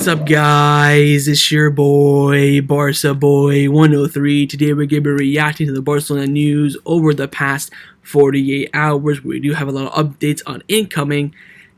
What's up, guys? It's your boy, Barca Boy 103. Today we're going to be reacting to the Barcelona news over the past 48 hours. We do have a lot of updates on incoming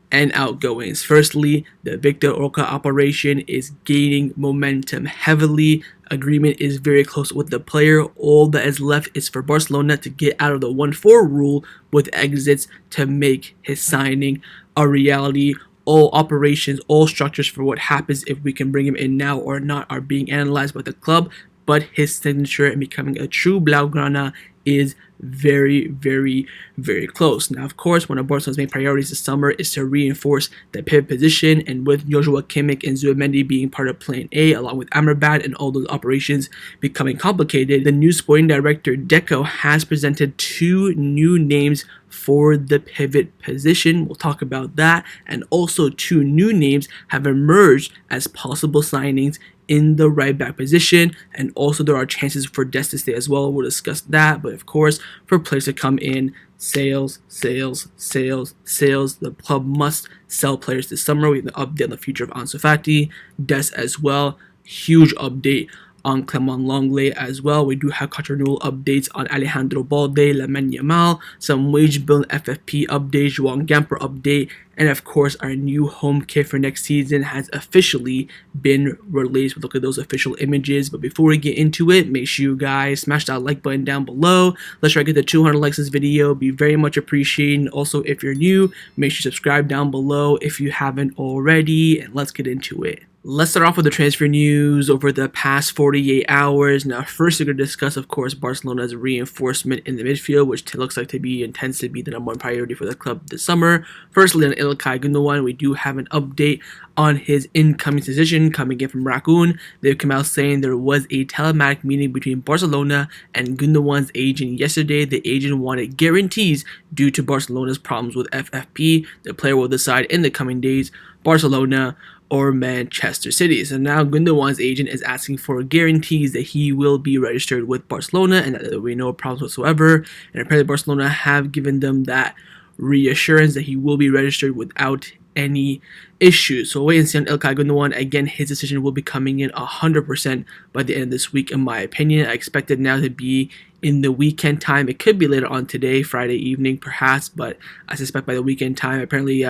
and outgoings. Firstly, the Vitor Roque operation is gaining momentum heavily. Agreement is very close with the player. All that is left is for Barcelona to get out of the 1-4 rule with exits to make his signing a reality. All operations, all structures for what happens if we can bring him in now or not are being analyzed by the club, but his signature and becoming a true Blaugrana is very, very, very close. Now, of course, one of Barcelona's main priorities this summer is to reinforce the pivot position, and with Joao, Kimmich, and Zubimendi being part of Plan A, along with Amrabat and all those operations becoming complicated, the new sporting director Deco has presented two new names for the pivot position. We'll talk about that, and also two new names have emerged as possible signings in the right back position, and also there are chances for Dest to stay as well. We'll discuss that, but of course, for players to come in, sales. The club must sell players this summer. We have an update on the future of Ansu Fati, Dest as well. Huge update on Clement Lenglet as well. We do have contract renewal updates on Alejandro, Balde, Lamine, Yamal, some wage bill FFP updates, Juan update, and of course our new home kit for next season has officially been released. We'll look at those official images, but before we get into it, make sure you guys smash that like button down below. Let's try to get to 200 likes this video. Be very much appreciated. Also, if you're new, make sure you subscribe down below if you haven't already, and let's get into it. Let's start off with the transfer news over the past 48 hours. Now, first we're going to discuss, of course, Barcelona's reinforcement in the midfield, which looks like to be intends to be the number one priority for the club this summer. Firstly, on Ilkay Gundogan, we do have an update on his incoming decision coming in from Raccoon. They've come out saying there was a telematic meeting between Barcelona and Gundogan's agent yesterday. The agent wanted guarantees due to Barcelona's problems with FFP. The player will decide in the coming days, Barcelona or Manchester City. So now Gundogan's agent is asking for guarantees that he will be registered with Barcelona and that there will be no problems whatsoever. And apparently Barcelona have given them that reassurance that he will be registered without any issues. So wait and see on Ilkay Gundogan. Again, his decision will be coming in 100% by the end of this week, in my opinion. I expect it now to be in the weekend time. It could be later on today, Friday evening perhaps, but I suspect by the weekend time. Apparently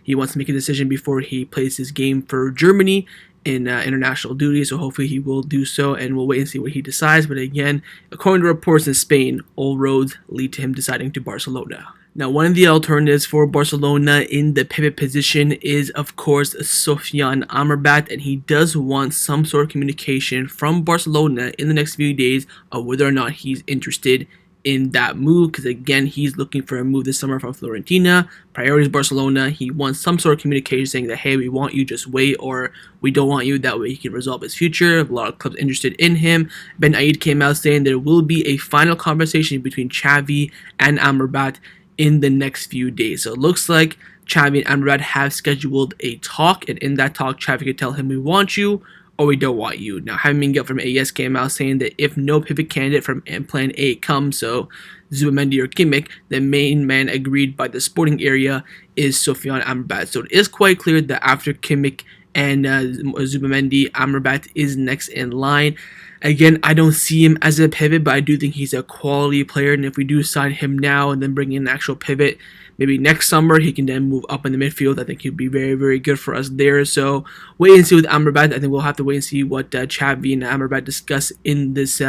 he wants to make a decision before he plays his game for Germany in international duty, so hopefully he will do so, and we'll wait and see what he decides. But again, according to reports in Spain, all roads lead to him deciding to Barcelona. Now, one of the alternatives for Barcelona in the pivot position is, of course, Sofyan Amrabat, and he does want some sort of communication from Barcelona in the next few days of whether or not he's interested in that move, because again, he's looking for a move this summer from Florentino. Priorities Barcelona. He wants some sort of communication saying that, hey, we want you, just wait, or we don't want you, that way he can resolve his future. A lot of clubs interested in him. Ben Aid came out saying there will be a final conversation between Xavi and Amrabat in the next few days. So it looks like Xavi and Amrabat have scheduled a talk, and in that talk, Xavi could tell him we want you or we don't want you. Now, Jaime Miguel from AES came out saying that if no pivot candidate from Plan A comes, so Zubimendi or Kimmich, the main man agreed by the sporting area is Sofyan Amrabat. So it is quite clear that after Kimmich and Zubimendi, Amrabat is next in line. Again, I don't see him as a pivot, but I do think he's a quality player, and if we do sign him now and then bring in an actual pivot, maybe next summer, he can then move up in the midfield. I think he'd be very, very good for us there. So wait and see with Amrabat. I think we'll have to wait and see what Xavi and Amrabat discuss in this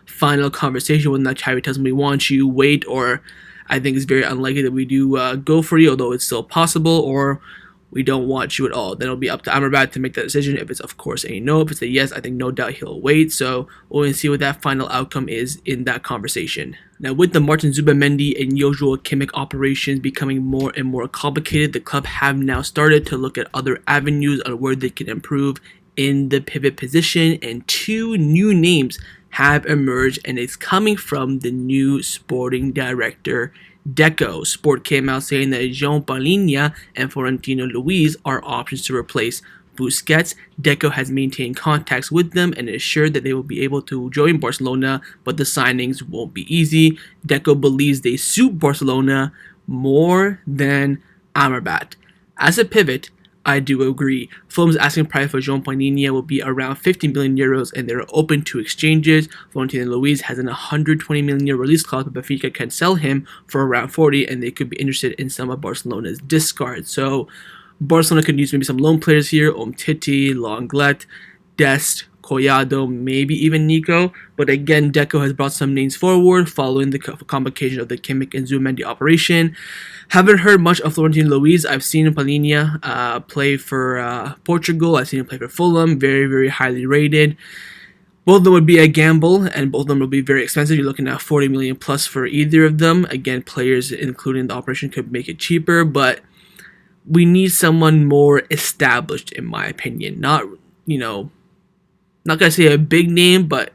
final conversation. Whether or not Xavi tells him we want you, wait, or I think it's very unlikely that we do go for you, although it's still possible, or we don't want you at all. Then it'll be up to Amrabat to make that decision. If it's, of course, a no. If it's a yes, I think no doubt he'll wait. So we'll see what that final outcome is in that conversation. Now, with the Martin Zubimendi and Joao Kimmich operations becoming more and more complicated, the club have now started to look at other avenues on where they can improve in the pivot position, and two new names have emerged, and it's coming from the new sporting director, Deco. Sport came out saying that Joan, Palhinha, and Florentino Luis are options to replace Busquets. Deco has maintained contacts with them and assured that they will be able to join Barcelona, but the signings won't be easy. Deco believes they suit Barcelona more than Amrabat. As a pivot, I do agree. Fulham's asking price for Joan Palhinha will be around 50 million euros, and they're open to exchanges. Florentino Luis has an 120 million euro release clause, but Benfica can sell him for around 40, and they could be interested in some of Barcelona's discards. So Barcelona could use maybe some loan players here: Umtiti, Lenglet, Dest, Collado, maybe even Nico. But again, Deco has brought some names forward following the convocation of the Kimmich and Zubimendi operation. Haven't heard much of Florentino Luis. I've seen Palhinha play for Portugal. I've seen him play for Fulham. Very, very highly rated. Both of them would be a gamble, and both of them will be very expensive. You're looking at 40 million plus for either of them. Again, players including the operation could make it cheaper, but we need someone more established, in my opinion. Not going to say a big name, but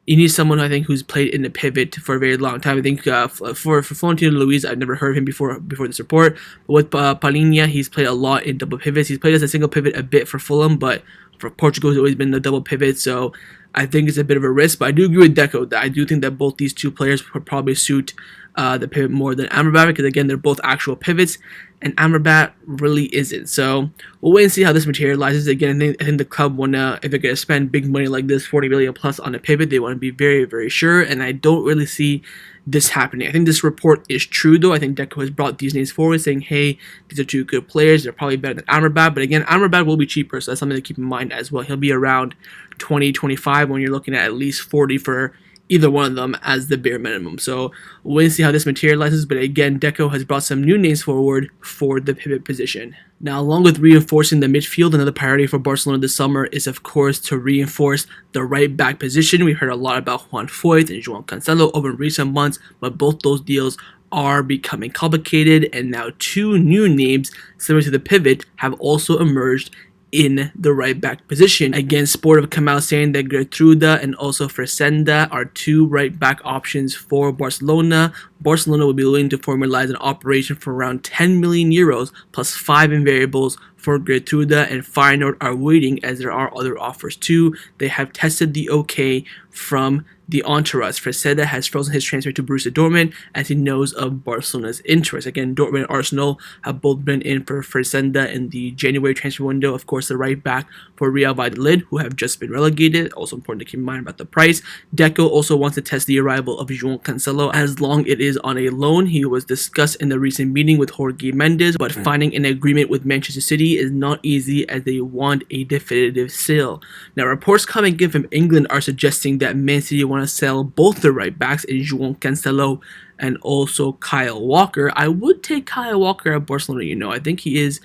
you need someone, I think, who's played in the pivot for a very long time. I think for Florentino Luis, I've never heard of him before this report. But with Palhinha, he's played a lot in double pivots. He's played as a single pivot a bit for Fulham, but for Portugal, he's always been the double pivot. So I think it's a bit of a risk. But I do agree with Deco that I do think that both these two players would probably suit the pivot more than Amrabat, because again, they're both actual pivots, and Amrabat really isn't. So we'll wait and see how this materializes. Again, I think the club wanna, if they're gonna spend big money like this, 40 million plus on a pivot, they want to be very, very sure. And I don't really see this happening. I think this report is true, though. I think Deco has brought these names forward, saying, "Hey, these are two good players. They're probably better than Amrabat." But again, Amrabat will be cheaper, so that's something to keep in mind as well. He'll be around 20, 25 when you're looking at least 40 for either one of them as the bare minimum. So we'll wait and see how this materializes. But again, Deco has brought some new names forward for the pivot position. Now, along with reinforcing the midfield, another priority for Barcelona this summer is, of course, to reinforce the right back position. We heard a lot about Juan Foyth and Joan Cancelo over recent months, but both those deals are becoming complicated, and now two new names similar to the pivot have also emerged in the right back position. Again, Sport have come out saying that Geertruida and also Fresneda are two right back options for Barcelona. Barcelona will be willing to formalize an operation for around 10 million euros plus 5 in variables for Geertruida, and Feyenoord are waiting as there are other offers too. They have tested the okay from the entourage. Fresneda has frozen his transfer to Borussia Dortmund as he knows of Barcelona's interest. Again, Dortmund and Arsenal have both been in for Fresneda in the January transfer window. Of course, the right back for Real Valladolid, who have just been relegated. Also important to keep in mind about the price. Deco also wants to test the arrival of Joan Cancelo as long it is on a loan. He was discussed in the recent meeting with Jorge Mendes, but finding an agreement with Manchester City is not easy as they want a definitive sale. Now, reports coming in from England are suggesting that Man City want to sell both the right backs in Joan Cancelo and also Kyle Walker. I would take Kyle Walker at Barcelona. I think he is,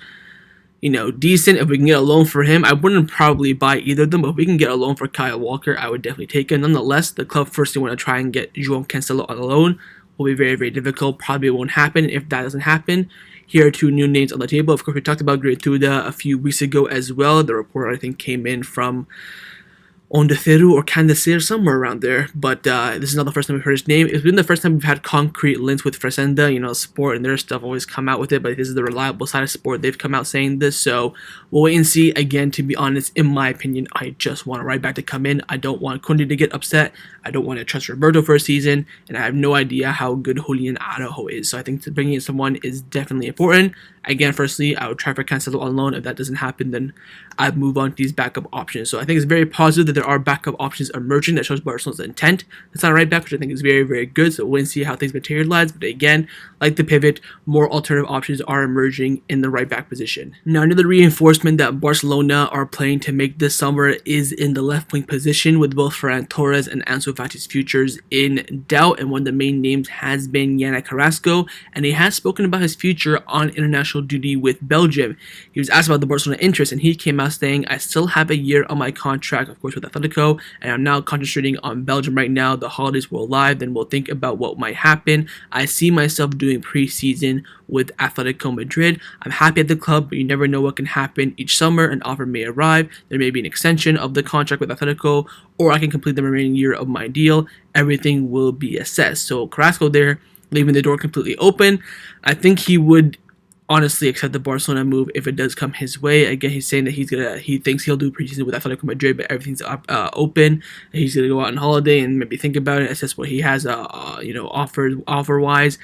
decent. If we can get a loan for him, I wouldn't probably buy either of them, but if we can get a loan for Kyle Walker, I would definitely take him. Nonetheless, the club first want to try and get Joan Cancelo on a loan. Will be very, very difficult. Probably won't happen. If that doesn't happen, here are two new names on the table. Of course, we talked about Geertruida a few weeks ago as well. The report, I think, came in from Ondeferu or Candacer, somewhere around there. But this is not the first time we've heard his name. It's been the first time we've had concrete links with Fresneda. Sport and their stuff always come out with it, but this is the reliable side of Sport. They've come out saying this, so we'll wait and see. Again, to be honest, in my opinion, I just want a right back to come in. I don't want Kunde to get upset. I don't want to trust Roberto for a season, and I have no idea how good Julian Araujo is. So I think bringing in someone is definitely important. Again, firstly, I would try for Cancelo on loan. If that doesn't happen, then I'd move on to these backup options. So I think it's very positive that there are backup options emerging that shows Barcelona's intent. It's not a right back, which I think is very, very good. So we'll see how things materialize. But again, like the pivot, more alternative options are emerging in the right back position. Now, another reinforcement that Barcelona are planning to make this summer is in the left wing position, with both Ferran Torres and Ansu Fati's futures in doubt. And one of the main names has been Yannick Carrasco, and he has spoken about his future on international duty with Belgium. He was asked about the Barcelona interest, and he came out saying, "I still have a year on my contract, of course, with Atletico, and I'm now concentrating on Belgium right now. The holidays will arrive, then we'll think about what might happen. I see myself doing preseason with Atletico Madrid. I'm happy at the club, but you never know what can happen each summer. An offer may arrive. There may be an extension of the contract with Atletico, or I can complete the remaining year of my deal. Everything will be assessed." So Carrasco there, leaving the door completely open. I think he would honestly accept the Barcelona move if it does come his way. Again, he's saying that he thinks he'll do preseason with Atletico Madrid, but everything's open. He's gonna go out on holiday and maybe think about it, assess what he has, offer wise.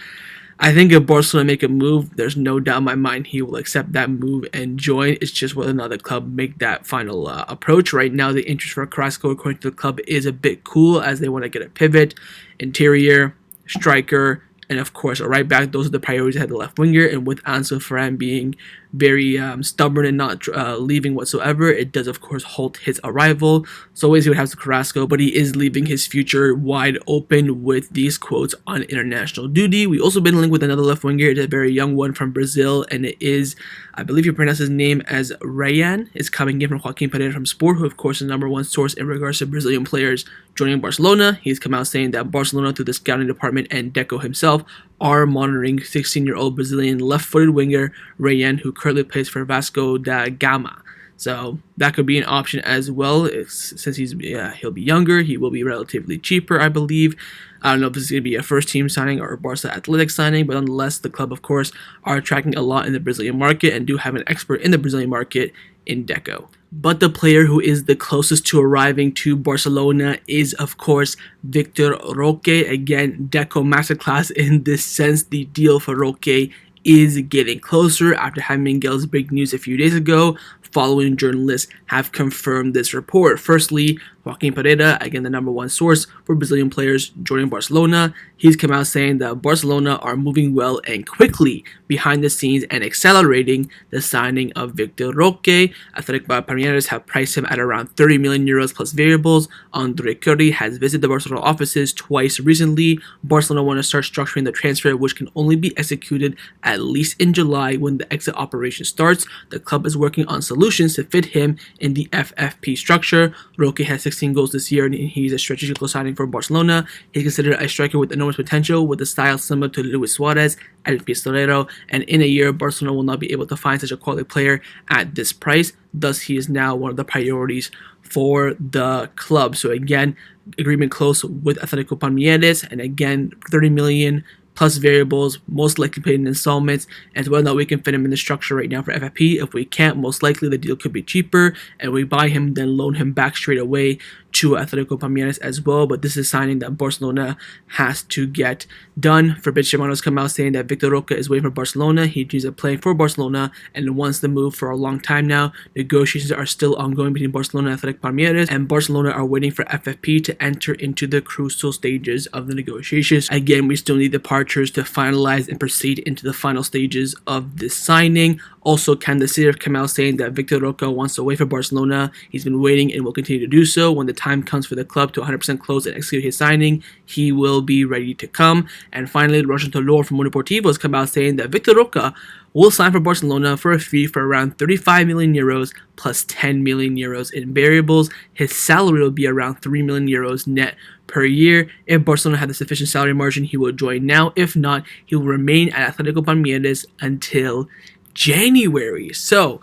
I think if Barcelona make a move, there's no doubt in my mind he will accept that move and join. It's just whether or not the club make that final approach. Right now, the interest for Carrasco, according to the club, is a bit cool as they want to get a pivot, interior, striker, and of course a right back. Those are the priorities ahead of the left winger. And with Ansu Fati being very stubborn and not leaving whatsoever, it does of course halt his arrival. So always he would have to Carrasco, but he is leaving his future wide open with these quotes on international duty. We also been linked with another left winger. It's a very young one from Brazil, and it is, I believe you pronounce his name as Ryan. Is coming in from Joaquin Pereira from Sport, who of course is the number one source in regards to Brazilian players joining Barcelona. He's come out saying that Barcelona, through the scouting department and Deco himself, are monitoring 16-year-old Brazilian left-footed winger Ryan, who currently plays for Vasco da Gama. So that could be an option as well. Since he'll be younger, he will be relatively cheaper, I believe. I don't know if this is going to be a first-team signing or a Barca Athletic signing, but nonetheless, the club, of course, are tracking a lot in the Brazilian market and do have an expert in the Brazilian market in Deco. But the player who is the closest to arriving to Barcelona is, of course, Vitor Roque. Again, Deco masterclass in this sense. The deal for Roque is getting closer after having Miguel's big news a few days ago. Following journalists have confirmed this report. Firstly, Joaquin Pereira, again the number one source for Brazilian players joining Barcelona, he's come out saying that Barcelona are moving well and quickly behind the scenes and accelerating the signing of Vitor Roque. Athletico Paranaense have priced him at around 30 million euros plus variables. Andre Curry has visited the Barcelona offices twice recently. Barcelona want to start structuring the transfer, which can only be executed at least in July when the exit operation starts. The club is working on solutions to fit him in the FFP structure. Roque has 16 goals this year and he's a strategical signing for Barcelona. He's considered a striker with enormous potential with a style similar to Luis Suarez, El Pistolero, and in a year, Barcelona will not be able to find such a quality player at this price. Thus, he is now one of the priorities for the club. So again, agreement close with Athletico Paranaense, and again, 30 million plus variables, most likely paid in installments, as well that we can fit him in the structure right now for FFP. If we can't, most likely the deal could be cheaper, and we buy him, then loan him back straight away to Athletico Paranaense as well. But this is signing that Barcelona has to get done. Fabrizio Romano's come out saying that Vitor Roque is waiting for Barcelona. He dreams of playing for Barcelona and wants the move for a long time now. Negotiations are still ongoing between Barcelona and Athletico Paranaense, and Barcelona are waiting for FFP to enter into the crucial stages of the negotiations. Again, we still need departures to finalize and proceed into the final stages of this signing. Also, Cancelo came out saying that Vitor Roque wants to wait for Barcelona. He's been waiting and will continue to do so. When the time comes for the club to 100% close and execute his signing, he will be ready to come. And finally, Russian Tolor from Mundo Deportivo has come out saying that Vitor Roque will sign for Barcelona for a fee for around 35 million euros plus 10 million euros in variables. His salary will be around 3 million euros net per year. If Barcelona had the sufficient salary margin, he will join now. If not, he will remain at Athletico Paranaense until January. So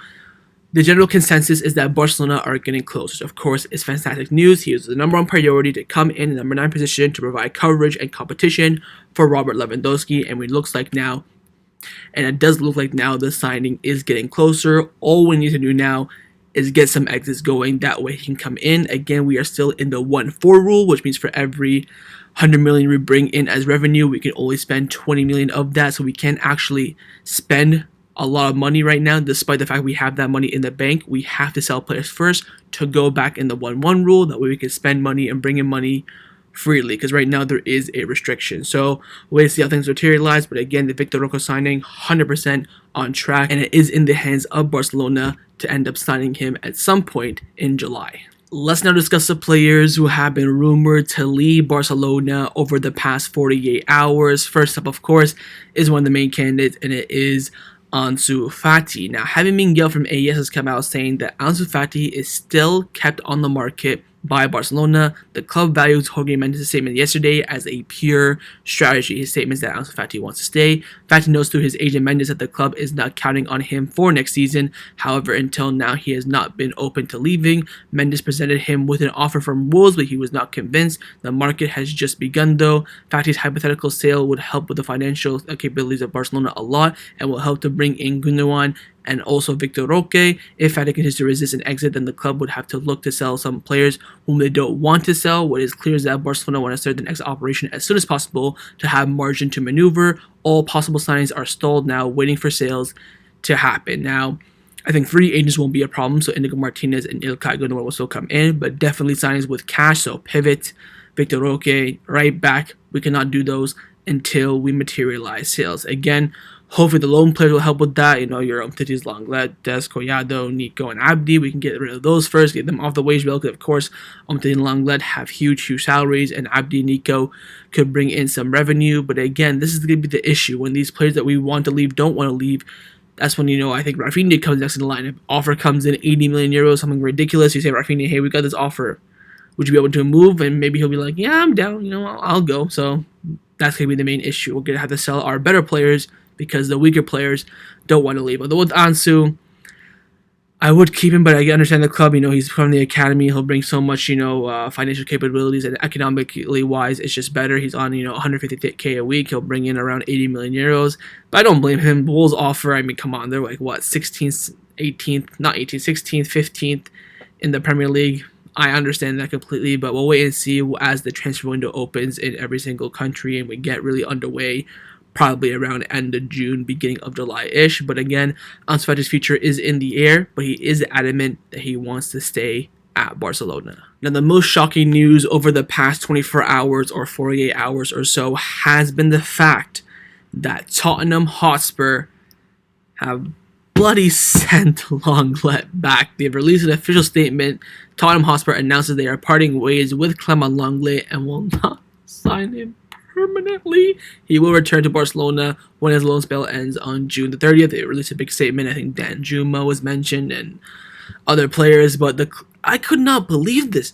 the general consensus is that Barcelona are getting close. Of course, it's fantastic news. He is the number one priority to come in the number 9 position to provide coverage and competition for Robert Lewandowski, and it looks like now, and it does look like now, the signing is getting closer. All we need to do now is get some exits going. That way he can come in. Again, we are still in the 1-4 rule, which means for every 100 million we bring in as revenue, we can only spend 20 million of that. So we can't actually spend a lot of money right now, despite the fact we have that money in the bank. We have to sell players first to go back in the 1-1 rule. That way we can spend money and bring in money freely, because right now there is a restriction. So we'll see how things materialize. But again, the Vitor Roque signing 100% on track, and it is in the hands of Barcelona to end up signing him at some point in July. Let's now discuss the players who have been rumored to leave Barcelona over the past 48 hours. First up, of course, is one of the main candidates, and it is Ansu Fati. Now, having Miguel from AES has come out saying that Ansu Fati is still kept on the market by Barcelona. The club values Jorge Mendes' statement yesterday as a pure strategy. His statement is that Ansu Fati wants to stay. Fati knows through his agent Mendes that the club is not counting on him for next season. However, until now, he has not been open to leaving. Mendes presented him with an offer from Wolves, but he was not convinced. The market has just begun, though. Fati's hypothetical sale would help with the financial capabilities of Barcelona a lot and will help to bring in Gundogan and also Vitor Roque. If Fati continues to resist an exit, then the club would have to look to sell some players whom they don't want to sell. What is clear is that Barcelona want to start the next operation as soon as possible to have margin to maneuver. All possible signings are stalled now, waiting for sales to happen. Now, I think free agents won't be a problem, so Inigo Martinez and Ilkay Gundogan will still come in, but definitely signings with cash, so Pivot, Vitor Roque, right back, we cannot do those until we materialize sales. Again, hopefully the loan players will help with that. Your Umtiti's, Lenglet, Dest, Collado, Nico, and Abdi. We can get rid of those first, get them off the wage bill, because of course, Umtiti and Lenglet have huge salaries, and Abdi and Nico could bring in some revenue. But again, this is going to be the issue. When these players that we want to leave don't want to leave, that's when, I think Rafinha comes next in the line. If offer comes in 80 million euros, something ridiculous, you say, Rafinha, hey, we got this offer. Would you be able to move? And maybe he'll be like, yeah, I'm down. I'll go. So that's going to be the main issue. We're going to have to sell our better players because the weaker players don't want to leave. Although with Ansu, I would keep him, but I understand the club. He's from the academy. He'll bring so much, financial capabilities, and economically wise, it's just better. He's on, 150k a week. He'll bring in around 80 million euros. But I don't blame him. Wolves offer, come on, they're like, what, 16th, 18th, not 18th, 16th, 15th in the Premier League. I understand that completely, but we'll wait and see as the transfer window opens in every single country and we get really underway, probably around end of June, beginning of July-ish. But again, Ansu Fati's future is in the air, but he is adamant that he wants to stay at Barcelona. Now, the most shocking news over the past 24 hours or 48 hours or so has been the fact that Tottenham Hotspur have bloody sent Lenglet back. They've released an official statement. Tottenham Hotspur announces they are parting ways with Clement Lenglet and will not sign him permanently. He will return to Barcelona when his loan spell ends on June the 30th. They released a big statement. I think Dan Juma was mentioned and other players, but I could not believe this.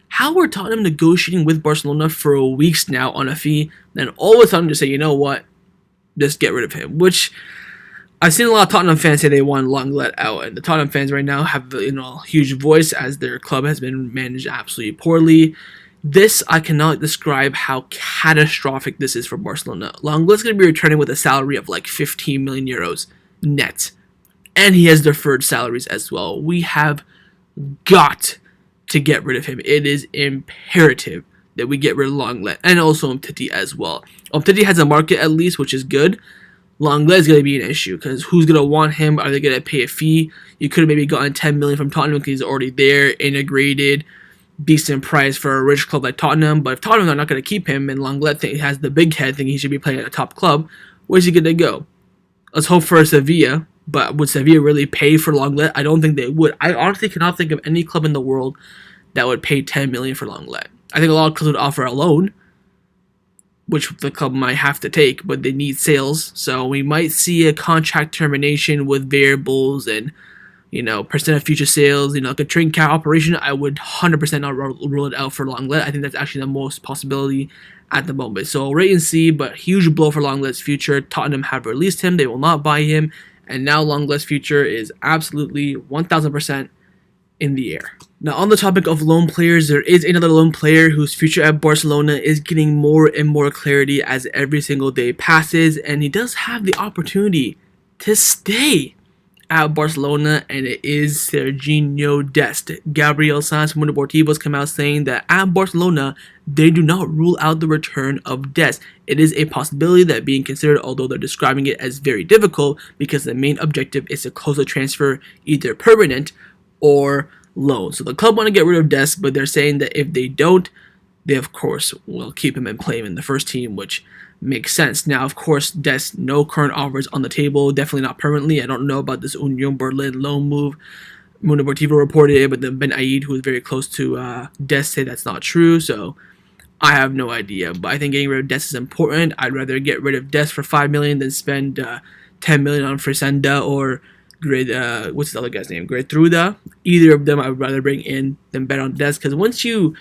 How are Tottenham negotiating with Barcelona for weeks now on a fee, then all of a sudden just say, you know what, just get rid of him, which I've seen a lot of Tottenham fans say they want Lenglet out, and the Tottenham fans right now have huge voice as their club has been managed absolutely poorly. This, I cannot describe how catastrophic this is for Barcelona. Lenglet's going to be returning with a salary of like 15 million euros net, and he has deferred salaries as well. We have got to get rid of him. It is imperative that we get rid of Lenglet, and also Umtiti as well. Umtiti has a market at least, which is good. Lenglet is going to be an issue because who's going to want him? Are they going to pay a fee? You could have maybe gotten 10 million from Tottenham because he's already there, integrated, decent price for a rich club like Tottenham. But if Tottenham are not going to keep him and Lenglet has the big head thinking he should be playing at a top club, where's he going to go? Let's hope for Sevilla. But would Sevilla really pay for Lenglet? I don't think they would. I honestly cannot think of any club in the world that would pay 10 million for Lenglet. I think a lot of clubs would offer a loan, which the club might have to take, but they need sales. So we might see a contract termination with variables and, percent of future sales, like a trade cap operation. I would 100% not rule it out for Lenglet. I think that's actually the most possibility at the moment. So wait and see, but huge blow for Lenglet's future. Tottenham have released him. They will not buy him. And now Lenglet's future is absolutely 1,000% in the air. Now, on the topic of loan players, there is another loan player whose future at Barcelona is getting more and more clarity as every single day passes, and he does have the opportunity to stay at Barcelona, and it is Sergino Dest. Gabriel Sanz from Mundo Deportivo has come out saying that at Barcelona, they do not rule out the return of Dest. It is a possibility that being considered, although they're describing it as very difficult because the main objective is to close the transfer either permanent or loan. So the club want to get rid of Dest, but they're saying that if they don't, they of course will keep him and play him in the first team, which makes sense. Now, of course, Dest, no current offers on the table, definitely not permanently. I don't know about this Union Berlin loan move. Mundo Deportivo reported it, but then Ben Aid, who is very close to Dest, said that's not true. So I have no idea, but I think getting rid of Dest is important. I'd rather get rid of Dest for 5 million than spend 10 million on Fresneda or what's the other guy's name? Geertruida. Either of them I would rather bring in than bet on Dest, because once you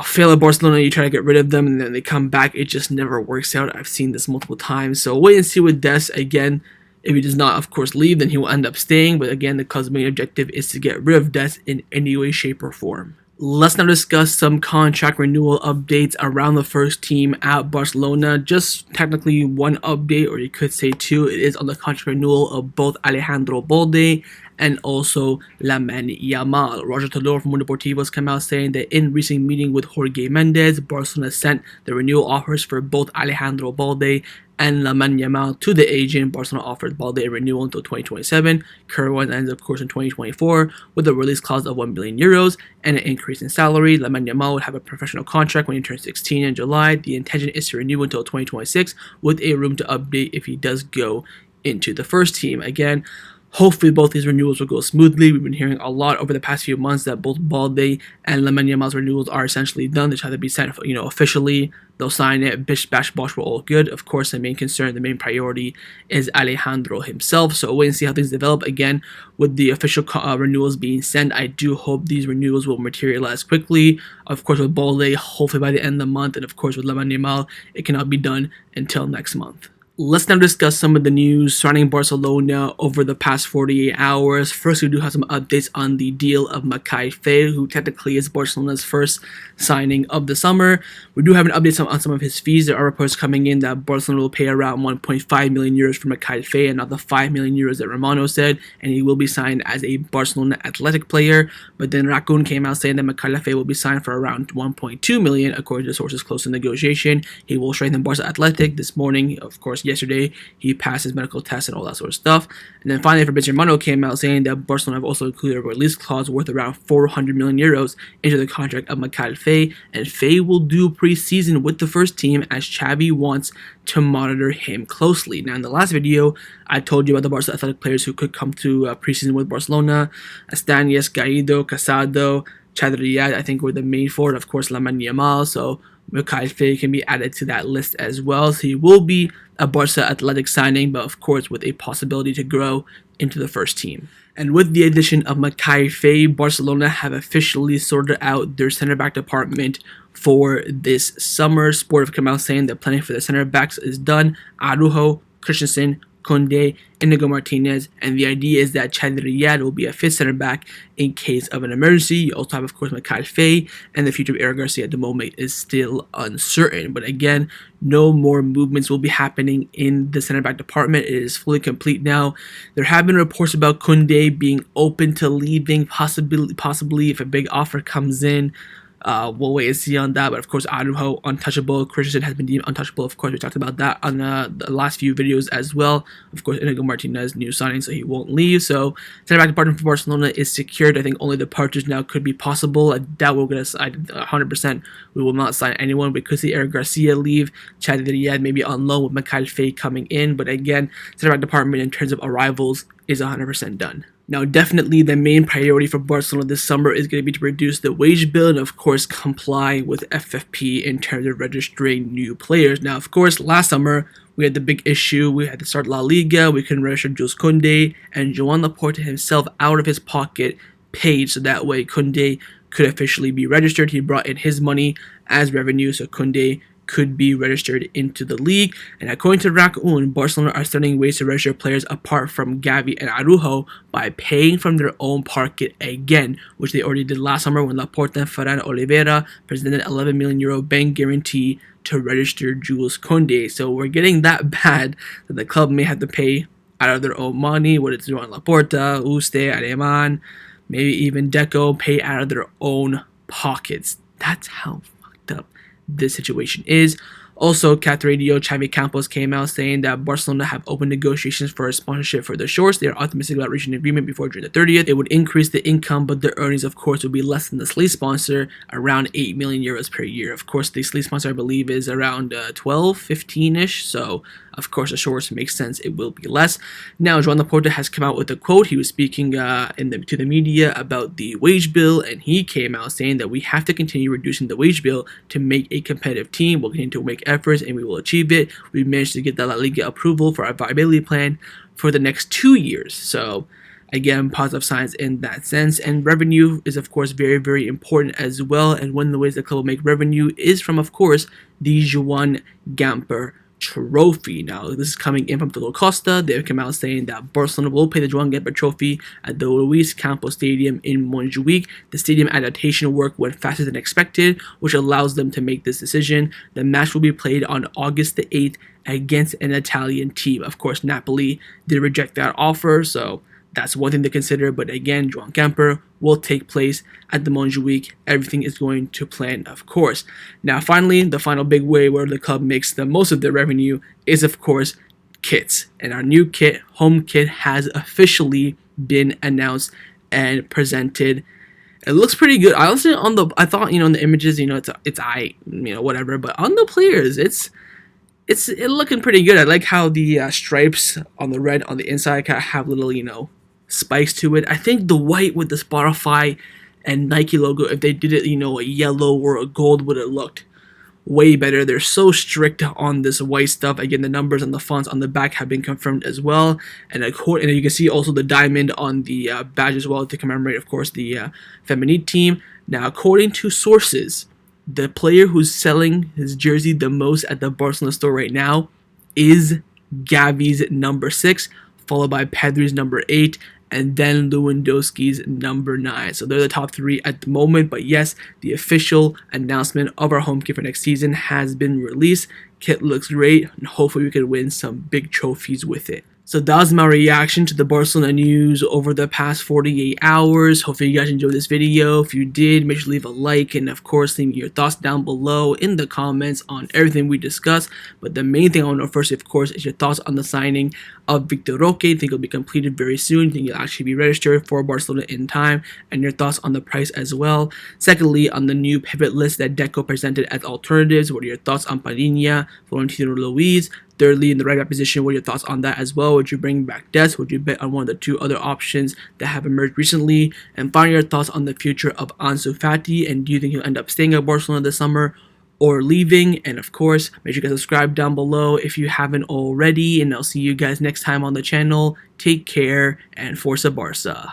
fail at Barcelona, you try to get rid of them, and then they come back, it just never works out. I've seen this multiple times. So wait and see with Dest. Again, if he does not, of course, leave, then he will end up staying. But again, the club's main objective is to get rid of Dest in any way, shape, or form. Let's now discuss some contract renewal updates around the first team at Barcelona. Just technically one update, or you could say two. It is on the contract renewal of both Alejandro Balde and also Lamine Yamal. Roger Tador from Mundo Deportivo has come out saying that in recent meeting with Jorge Mendes, Barcelona sent the renewal offers for both Alejandro Balde and Lamine Yamal to the agent. Barcelona offered Balde a renewal until 2027. Current one ends, of course, in 2024 with a release clause of 1 billion euros and an increase in salary. Lamine Yamal would have a professional contract when he turns 16 in July. The intention is to renew until 2026 with a room to update if he does go into the first team. Again, hopefully both these renewals will go smoothly. We've been hearing a lot over the past few months that both Balde and Lamine Yamal's renewals are essentially done. They try to be sent, officially. They'll sign it. Bish, bash, bosh, we're all good. Of course, the main concern, the main priority is Alejandro himself. So wait and see how things develop. Again, with the official renewals being sent, I do hope these renewals will materialize quickly. Of course, with Balde, hopefully by the end of the month. And of course, with Lamine Yamal, it cannot be done until next month. Let's now discuss some of the news surrounding Barcelona over the past 48 hours. First, we do have some updates on the deal of Mikayil Faye, who technically is Barcelona's first signing of the summer. We do have an update on some of his fees. There are reports coming in that Barcelona will pay around 1.5 million euros for Mikayil Faye and not the 5 million euros that Romano said, and he will be signed as a Barcelona Athletic player. But then Raccoon came out saying that Mikayil Faye will be signed for around 1.2 million, according to sources close to negotiation. He will strengthen Barca Athletic this morning, of course. Yesterday, he passed his medical test and all that sort of stuff. And then finally, Fabrizio Romano came out saying that Barcelona have also included a release clause worth around 400 million euros into the contract of Mikayil Faye, and Faye will do preseason with the first team as Xavi wants to monitor him closely. Now, in the last video, I told you about the Barca Athletic players who could come to preseason with Barcelona. Astanias, Garrido, Casado, Geertruida, I think were the main four, and of course Lamine Yamal. So Mikayil Faye can be added to that list as well. So he will be a Barca Athletic signing, but of course with a possibility to grow into the first team. And with the addition of Mikayil Faye, Barcelona have officially sorted out their center back department for this summer. Sport have come out saying that planning for the center backs is done. Araujo, Christensen, Koundé, Inigo Martinez, and the idea is that Geertruida will be a fifth center back in case of an emergency. You also have, of course, Mikayil Faye, and the future of Eric Garcia at the moment is still uncertain. But again, no more movements will be happening in the center back department. It is fully complete now. There have been reports about Koundé being open to leaving, possibly if a big offer comes in. We'll wait and see on that, but of course Araujo untouchable. Christensen has been deemed untouchable. Of course, we talked about that on the last few videos as well. Of course, Inigo Martinez new signing, so he won't leave. So center back department for Barcelona is secured. I think only departures now could be possible. I doubt we're gonna sign 100%. We will not sign anyone. We could see Eric Garcia leave. Geertruida maybe on loan with Mikayil Faye coming in, but again, center back department in terms of arrivals is 100% done. Now, definitely the main priority for Barcelona this summer is going to be to reduce the wage bill and, of course, comply with FFP in terms of registering new players. Now, of course, last summer, we had the big issue. We had to start La Liga. We couldn't register Jules Koundé, and Joan Laporta himself, out of his pocket, paid so that way Koundé could officially be registered. He brought in his money as revenue, so Koundé could be registered into the league. And according to Raccoon, Barcelona are studying ways to register players apart from Gavi and Araujo by paying from their own pocket again, which they already did last summer when Laporta and Ferran Oliveira presented an 11 million euro bank guarantee to register Jules Koundé. So we're getting that bad that the club may have to pay out of their own money, whether it's Joan Laporta, Uste, Areman, maybe even Deco, pay out of their own pockets. That's how fucked up this situation is. Also, Cat Radio, Xavi Campos came out saying that Barcelona have opened negotiations for a sponsorship for the shorts. They are optimistic about reaching an agreement before June the 30th. It would increase the income, but their earnings, of course, would be less than the sleeve sponsor, around 8 million euros per year. Of course, the sleeve sponsor, I believe, is around 12, 15-ish. So, of course, the shorts makes sense. It will be less. Now, Joan Laporta has come out with a quote. He was speaking to the media about the wage bill, and he came out saying that we have to continue reducing the wage bill to make a competitive team. We'll continue to make efforts, and we will achieve it. We managed to get the La Liga approval for our viability plan for the next 2 years. So, again, positive signs in that sense. And revenue is, of course, very, very important as well. And one of the ways the club will make revenue is from, of course, the Juan Gamper trophy. Now, this is coming in from Paulo Costa. They've come out saying that Barcelona will pay the Joan Gamper trophy at the Luis Campos Stadium in Montjuic. The stadium adaptation work went faster than expected, which allows them to make this decision. The match will be played on August the 8th against an Italian team. Of course, Napoli did reject that offer, so that's one thing to consider, but again, Joan Gamper will take place at the Montjuic. Everything is going to plan, of course. Now, finally, the final big way where the club makes the most of their revenue is, of course, kits. And our new kit, home kit, has officially been announced and presented. It looks pretty good. I thought, in the images, it's whatever, but on the players, it's looking pretty good. I like how the stripes on the red on the inside kind of have little, spikes to it. I think the white with the Spotify and Nike logo, if they did it, a yellow or a gold, would have looked way better. They're so strict on this white stuff. Again, the numbers and the fonts on the back have been confirmed as well. And you can see also the diamond on the badge as well to commemorate, of course, the Feminine team. Now, according to sources, the player who's selling his jersey the most at the Barcelona store right now is Gavi's number 6, followed by Pedri's number 8, and then Lewandowski's number 9. So they're the top 3 at the moment. But yes, the official announcement of our home kit for next season has been released. Kit looks great, and hopefully we can win some big trophies with it. So that was my reaction to the Barcelona news over the past 48 hours. Hopefully you guys enjoyed this video. If you did, make sure to leave a like, and of course leave me your thoughts down below in the comments on everything we discussed. But the main thing I want to know first, of course, is your thoughts on the signing of Vitor Roque. Think it'll be completed very soon. Think it'll actually be registered for Barcelona in time, and your thoughts on the price as well. Secondly, on the new pivot list that Deco presented as alternatives, what are your thoughts on Palhinha, Florentino, Luis? Thirdly, in the right back position, what are your thoughts on that as well? Would you bring back Dest? Would you bet on one of the 2 other options that have emerged recently? And finally, your thoughts on the future of Ansu Fati, and do you think he'll end up staying at Barcelona this summer or leaving? And of course, make sure you guys subscribe down below if you haven't already, and I'll see you guys next time on the channel. Take care, and Forza Barca.